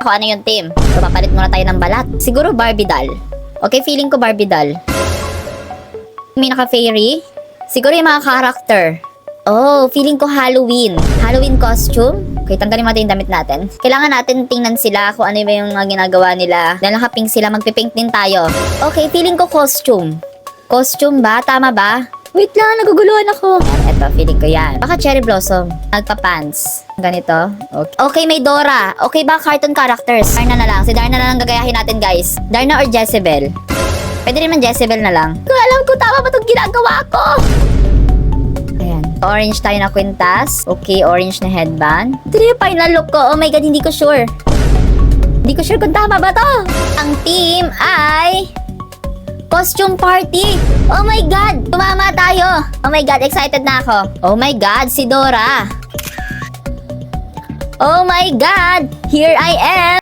Ako ano yung team. So, papalit muna tayo ng balat. Siguro Barbie doll. Okay, feeling ko Barbie doll. May naka-fairy. Siguro yung mga character. Oh, feeling ko Halloween. Halloween costume. Okay, tanggalin natin yung damit natin. Kailangan natin tingnan sila kung ano ba yung mga ginagawa nila. Dahil naka-pink sila, magpipink din tayo. Okay, feeling ko costume. Costume ba? Tama ba? Wait lang, naguguluhan ako. Eto, feeling ko yan. Baka cherry blossom. Nagpa-pants. Ganito. Okay. Okay, may Dora. Okay ba, cartoon characters? Darna na lang. Si Darna na lang gagayahin natin, guys. Darna or Jezebel? Pwede naman Jezebel na lang. Kung alam ko, tama ba itong ginagawa ko? Ayan. Orange tayo na kwintas. Okay, orange na headband. Ito na yung final look ko. Oh my God, hindi ko sure. Hindi ko sure kung tama ba to. Ang team ay... costume party! Oh my God! Tumama tayo! Oh my God, excited na ako. Oh my God, si Dora! Oh my God! Here I am!